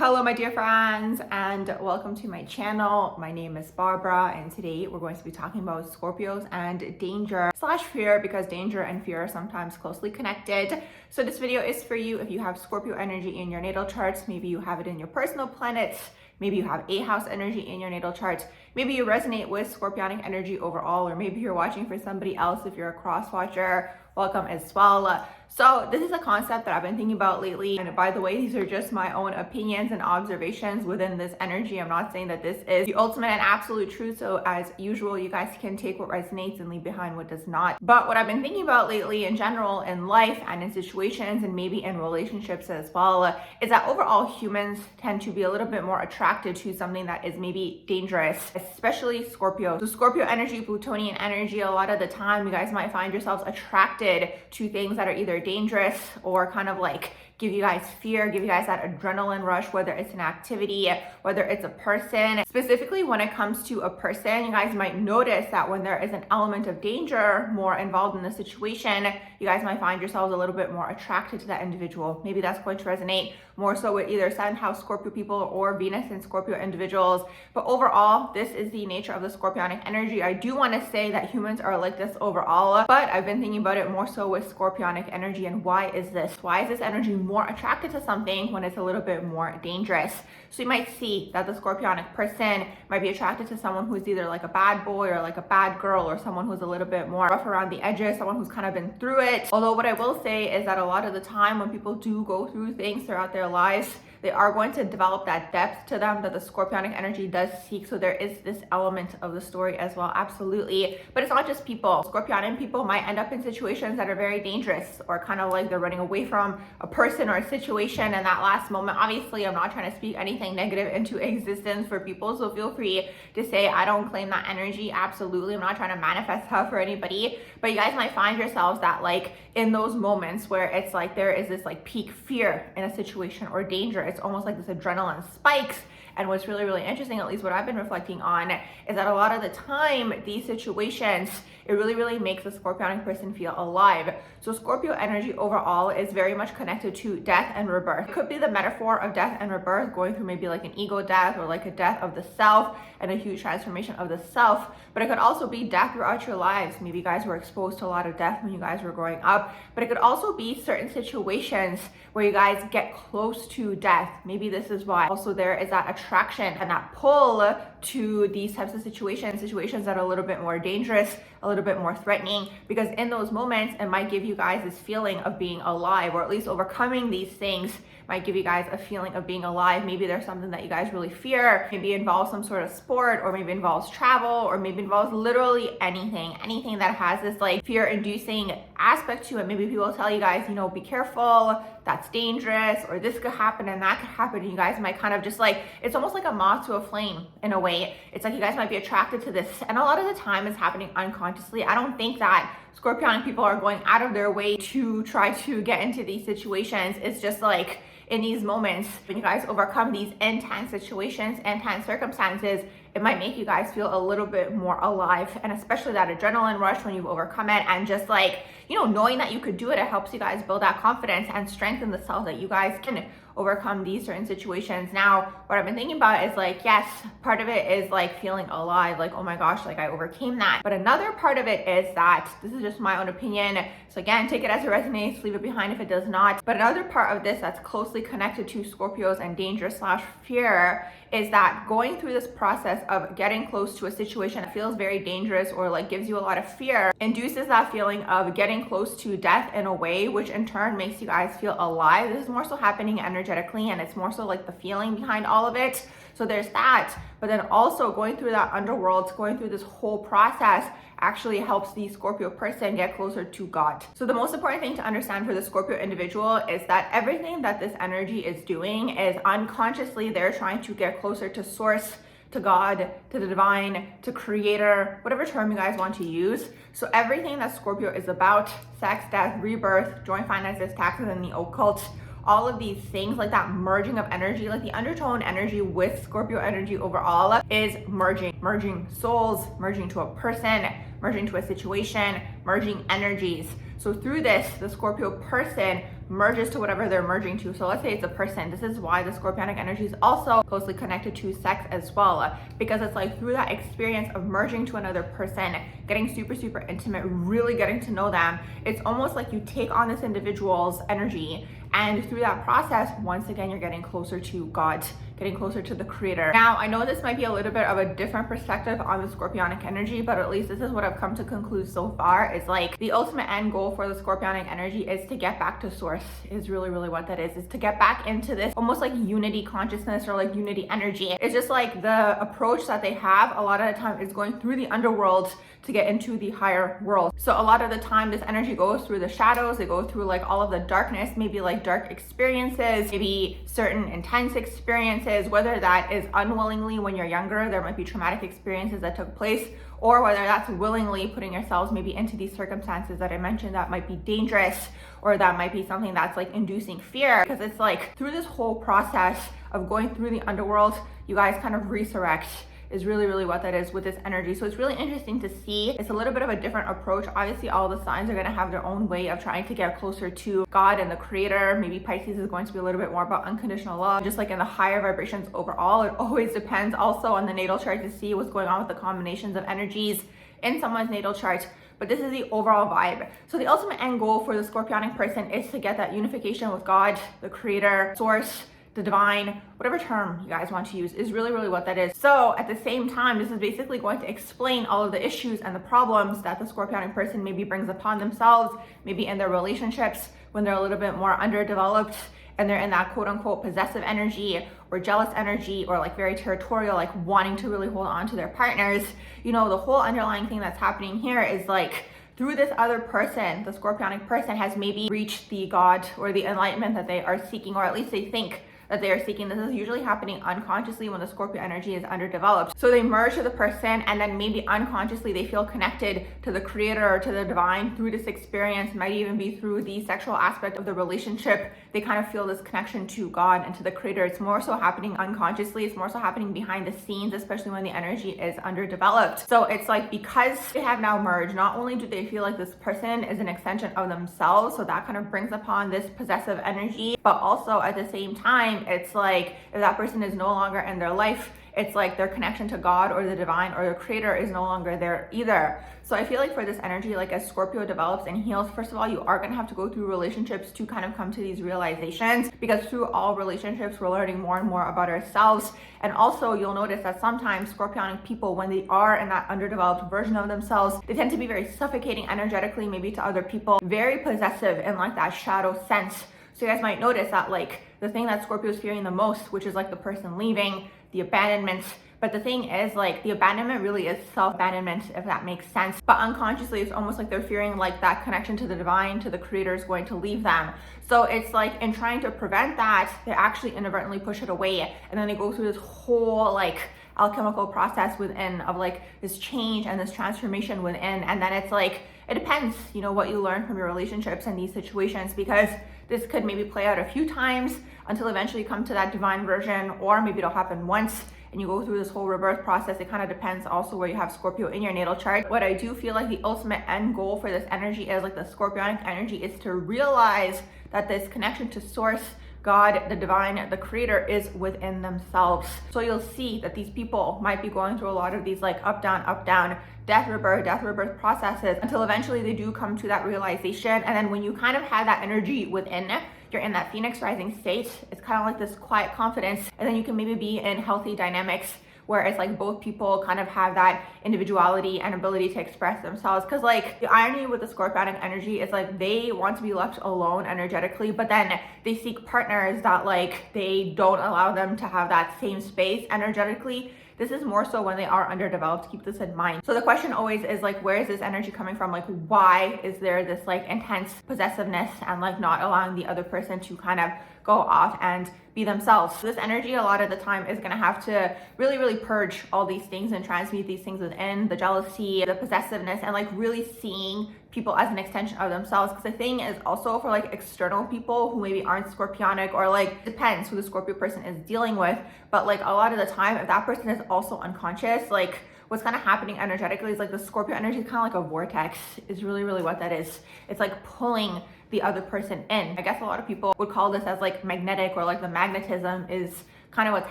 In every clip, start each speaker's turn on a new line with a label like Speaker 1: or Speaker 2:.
Speaker 1: Hello my dear friends, and welcome to my channel. My name is Barbara, and today we're going to be talking about Scorpios and danger slash fear, because danger and fear are sometimes closely connected. So this video is for you if you have Scorpio energy in your natal charts. Maybe you have it in your personal planets. Maybe you have a house energy in your natal chart. Maybe you resonate with Scorpionic energy overall, or maybe you're watching for somebody else. If you're a cross watcher, welcome as well. So this is a concept that I've been thinking about lately. And by the way, these are just my own opinions and observations within this energy. I'm not saying that this is the ultimate and absolute truth. So as usual, you guys can take what resonates and leave behind what does not. But what I've been thinking about lately in general in life and in situations and maybe in relationships as well is that overall humans tend to be a little bit more attracted to something that is maybe dangerous, especially Scorpio. So Scorpio energy, Plutonian energy, a lot of the time you guys might find yourselves attracted to things that are either dangerous or kind of like give you guys fear, give you guys that adrenaline rush, whether it's an activity, whether it's a person. Specifically when it comes to a person, you guys might notice that when there is an element of danger more involved in the situation, you guys might find yourselves a little bit more attracted to that individual. Maybe that's going to resonate more so with either Sun house Scorpio people or Venus and Scorpio individuals. But overall, this is the nature of the Scorpionic energy. I do want to say that humans are like this overall, but I've been thinking about it more so with Scorpionic energy. And why is this? Why is this energy more attracted to something when it's a little bit more dangerous? So you might see that the Scorpionic person might be attracted to someone who's either like a bad boy or like a bad girl, or someone who's a little bit more rough around the edges, someone who's kind of been through it. Although what I will say is that a lot of the time when people do go through things throughout their lives, they are going to develop that depth to them that the Scorpionic energy does seek. So there is this element of the story as well, absolutely. But it's not just people. Scorpionic people might end up in situations that are very dangerous, or kind of like they're running away from a person or a situation in that last moment. Obviously, I'm not trying to speak anything negative into existence for people, so feel free to say I don't claim that energy. Absolutely, I'm not trying to manifest that for anybody. But you guys might find yourselves that like in those moments where it's like there is this like peak fear in a situation or danger, it's almost like this adrenaline spikes. And what's really, really interesting, at least what I've been reflecting on, is that a lot of the time, these situations, it really, really makes the Scorpionic person feel alive. So Scorpio energy overall is very much connected to death and rebirth. It could be the metaphor of death and rebirth, going through maybe like an ego death or like a death of the self and a huge transformation of the self. But it could also be death throughout your lives. Maybe you guys were exposed to a lot of death when you guys were growing up. But it could also be certain situations where you guys get close to death. Maybe this is why also there is that attraction and that pull to these types of situations that are a little bit more dangerous, a little bit more threatening, because in those moments it might give you guys this feeling of being alive, or at least overcoming these things might give you guys a feeling of being alive. Maybe there's something that you guys really fear, maybe involves some sort of sport, or maybe involves travel, or maybe involves literally anything that has this like fear inducing aspect to it. Maybe people tell you guys, you know, be careful, that's dangerous, or this could happen and that could happen. And you guys might kind of just like, it's almost like a moth to a flame in a way. It's like you guys might be attracted to this, and a lot of the time it's happening unconsciously. I don't think that Scorpionic people are going out of their way to try to get into these situations. It's just like in these moments when you guys overcome these intense situations, intense circumstances, it might make you guys feel a little bit more alive. And especially that adrenaline rush when you've overcome it, and just like, you know, knowing that you could do it, it helps you guys build that confidence and strengthen the self that you guys can overcome these certain situations. Now, what I've been thinking about is like, yes, part of it is like feeling alive, like, oh my gosh, like I overcame that. But another part of it is that, this is just my own opinion, so again, take it as it resonates, leave it behind if it does not. But another part of this that's closely connected to Scorpios and danger slash fear is that going through this process of getting close to a situation that feels very dangerous or like gives you a lot of fear induces that feeling of getting close to death in a way, which in turn makes you guys feel alive. This is more so happening energetically, and it's more so like the feeling behind all of it. So there's that, but then also going through that underworld, going through this whole process actually helps the Scorpio person get closer to God. So the most important thing to understand for the Scorpio individual is that everything that this energy is doing is unconsciously they're trying to get closer to source, to God, to the divine, to creator, whatever term you guys want to use. So everything that Scorpio is about, sex, death, rebirth, joint finances, taxes, and the occult, all of these things, like that merging of energy, like the undertone energy with Scorpio energy overall is merging souls, merging to a person, merging to a situation, merging energies. So through this, the Scorpio person merges to whatever they're merging to. So let's say it's a person. This is why the Scorpionic energy is also closely connected to sex as well, because it's like through that experience of merging to another person, getting super, super intimate, really getting to know them, it's almost like you take on this individual's energy, and through that process, once again, you're getting closer to God, getting closer to the creator. Now, I know this might be a little bit of a different perspective on the Scorpionic energy, but at least this is what I've come to conclude so far. It's like the ultimate end goal for the Scorpionic energy is to get back to source, is really, really what that is to get back into this almost like unity consciousness or like unity energy. It's just like the approach that they have a lot of the time is going through the underworld to get into the higher world. So a lot of the time this energy goes through the shadows, they go through like all of the darkness, maybe like dark experiences, maybe certain intense experiences, whether that is unwillingly when you're younger, there might be traumatic experiences that took place, or whether that's willingly putting yourselves maybe into these circumstances that I mentioned that might be dangerous, or that might be something that's like inducing fear, because it's like through this whole process of going through the underworld, you guys kind of resurrect, is really, really what that is with this energy. So it's really interesting to see. It's a little bit of a different approach. Obviously, all the signs are going to have their own way of trying to get closer to God and the creator. Maybe Pisces is going to be a little bit more about unconditional love, just like in the higher vibrations overall. It always depends also on the natal chart to see what's going on with the combinations of energies in someone's natal chart. But this is the overall vibe. So the ultimate end goal for the Scorpionic person is to get that unification with God, the creator, source, the divine, whatever term you guys want to use, is really, really what that is. So at the same time, this is basically going to explain all of the issues and the problems that the Scorpionic person maybe brings upon themselves, maybe in their relationships when they're a little bit more underdeveloped and they're in that quote unquote possessive energy or jealous energy, or like very territorial, like wanting to really hold on to their partners. You know, the whole underlying thing that's happening here is like, through this other person, the Scorpionic person has maybe reached the God or the enlightenment that they are seeking, or at least they think that they are seeking. This is usually happening unconsciously when the Scorpio energy is underdeveloped. So they merge to the person, and then maybe unconsciously they feel connected to the creator or to the divine through this experience. Might even be through the sexual aspect of the relationship. They kind of feel this connection to God and to the creator. It's more so happening unconsciously. It's more so happening behind the scenes, especially when the energy is underdeveloped. So it's like, because they have now merged, not only do they feel like this person is an extension of themselves, so that kind of brings upon this possessive energy, but also at the same time, it's like if that person is no longer in their life, it's like their connection to God or the divine or the creator is no longer there either. So I feel like for this energy, like as Scorpio develops and heals, first of all, you are going to have to go through relationships to kind of come to these realizations, because through all relationships, we're learning more and more about ourselves. And also you'll notice that sometimes Scorpionic people, when they are in that underdeveloped version of themselves, they tend to be very suffocating energetically, maybe to other people, very possessive in like that shadow sense. So you guys might notice that like the thing that Scorpio is fearing the most, which is like the person leaving, the abandonment. But the thing is, like, the abandonment really is self-abandonment, if that makes sense. But unconsciously, it's almost like they're fearing like that connection to the divine, to the creator is going to leave them. So it's like in trying to prevent that, they actually inadvertently push it away. And then they go through this whole like alchemical process within of like this change and this transformation within. And then it's like, it depends, you know, what you learn from your relationships in these situations, because this could maybe play out a few times until eventually you come to that divine version, or maybe it'll happen once and you go through this whole rebirth process. It kind of depends also where you have Scorpio in your natal chart. What I do feel like the ultimate end goal for this energy is, like the Scorpionic energy, is to realize that this connection to source, God, the divine, the creator is within themselves. So you'll see that these people might be going through a lot of these like up, down, death, rebirth processes until eventually they do come to that realization. And then when you kind of have that energy within, you're in that Phoenix rising state, it's kind of like this quiet confidence. And then you can maybe be in healthy dynamics where it's like both people kind of have that individuality and ability to express themselves. Because like the irony with the Scorpionic energy is like they want to be left alone energetically, but then they seek partners that like they don't allow them to have that same space energetically. This is more so when they are underdeveloped. Keep this in mind. So the question always is like, where is this energy coming from? Like, why is there this like intense possessiveness and like not allowing the other person to kind of go off and be themselves? So this energy a lot of the time is going to have to really purge all these things and transmute these things within, the jealousy, the possessiveness, and like really seeing people as an extension of themselves. Because the thing is also for like external people who maybe aren't Scorpionic, or like depends who the Scorpio person is dealing with, but like a lot of the time if that person is also unconscious, like what's kind of happening energetically is like the Scorpio energy is kind of like a vortex, is really what that is. It's like pulling the other person in. I guess a lot of people would call this as like magnetic, or like the magnetism is kind of what's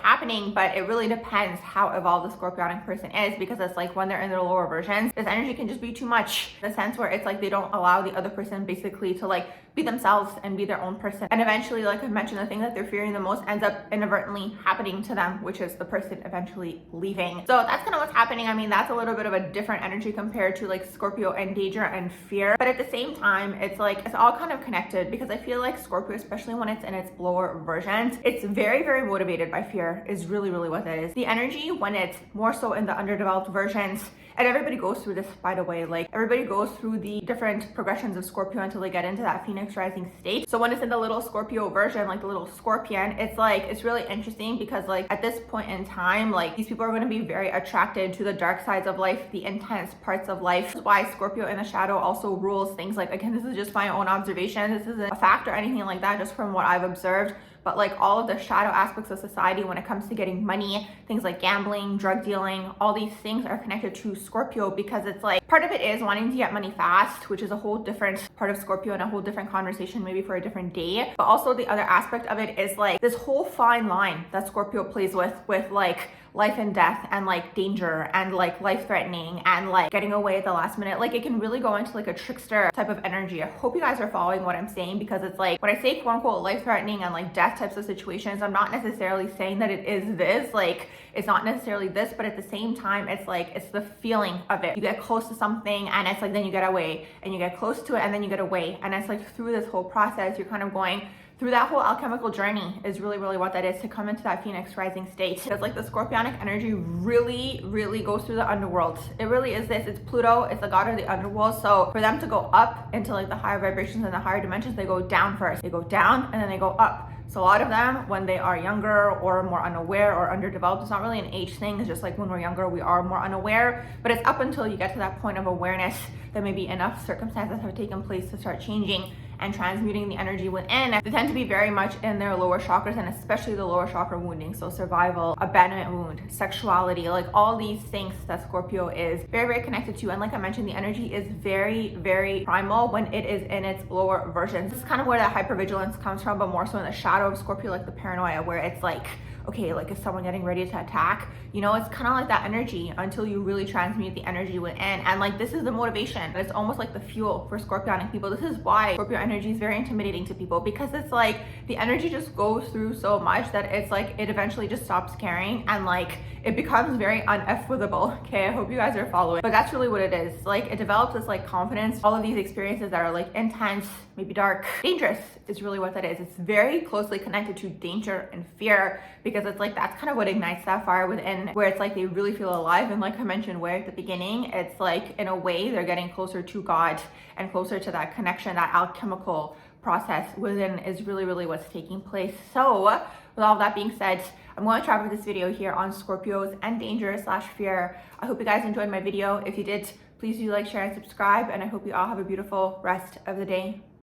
Speaker 1: happening, but it really depends how evolved the Scorpionic person is, because it's like when they're in their lower versions, this energy can just be too much, in the sense where it's like they don't allow the other person basically to like be themselves and be their own person. And eventually, like I mentioned, the thing that they're fearing the most ends up inadvertently happening to them, which is the person eventually leaving. So that's kind of what's happening. I mean, that's a little bit of a different energy compared to like Scorpio and danger and fear. But at the same time, it's like, it's all kind of connected, because I feel like Scorpio, especially when it's in its lower versions, it's very, very motivated by fear, is really, really what that is. The energy when it's more so in the underdeveloped versions, and everybody goes through this, by the way, like everybody goes through the different progressions of Scorpio until they get into that Phoenix rising state. So when it's in the little Scorpio version, like the little scorpion, it's like, it's really interesting, because like at this point in time, like these people are going to be very attracted to the dark sides of life, the intense parts of life. This is why Scorpio in the shadow also rules things like, again, this is just my own observation, this isn't a fact or anything like that, just from what I've observed. But like all of the shadow aspects of society when it comes to getting money, things like gambling, drug dealing, all these things are connected to Scorpio, because it's like part of it is wanting to get money fast, which is a whole different part of Scorpio and a whole different conversation, maybe for a different day. But also the other aspect of it is like this whole fine line that Scorpio plays with like life and death, and like danger, and like life threatening, and like getting away at the last minute. Like it can really go into like a trickster type of energy. I hope you guys are following what I'm saying, because it's like when I say quote unquote life threatening and like death types of situations, I'm not necessarily saying that it is this, like it's not necessarily this, but at the same time, it's like, it's the feeling of it. You get close to something and it's like, then you get away, and you get close to it and then you get away. And it's like through this whole process, you're kind of going through that whole alchemical journey, is really, really what that is, to come into that Phoenix rising state. Because like the Scorpionic energy really, really goes through the underworld. It really is this. It's Pluto, it's the god of the underworld. So for them to go up into like the higher vibrations and the higher dimensions, they go down first. They go down and then they go up. So a lot of them, when they are younger or more unaware or underdeveloped, it's not really an age thing. It's just like when we're younger, we are more unaware. But it's up until you get to that point of awareness that maybe enough circumstances have taken place to start changing and transmuting the energy within. They tend to be very much in their lower chakras, and especially the lower chakra wounding. So survival, abandonment wound, sexuality, like all these things that Scorpio is very, very connected to. And like I mentioned, the energy is very, very primal when it is in its lower versions. This is kind of where that hypervigilance comes from, but more so in the shadow of Scorpio, like the paranoia, where it's like, okay, like is someone getting ready to attack? You know, it's kind of like that energy until you really transmute the energy within. And like this is the motivation. It's almost like the fuel for Scorpionic people. This is why Scorpio energy is very intimidating to people, because it's like the energy just goes through so much that it's like it eventually just stops caring, and like it becomes very uneffable. Okay, I hope you guys are following. But that's really what it is. Like it develops this like confidence. All of these experiences that are like intense, maybe dark, dangerous is really what that is. It's very closely connected to danger and fear, because it's like that's kind of what ignites that fire within, where it's like they really feel alive. And like I mentioned way at the beginning, it's like in a way they're getting closer to God and closer to that connection, that alchemical process within is really, really what's taking place. So with all that being said, I'm going to wrap up this video here on Scorpios and danger / fear. I hope you guys enjoyed my video. If you did, please do like, share, and subscribe. And I hope you all have a beautiful rest of the day.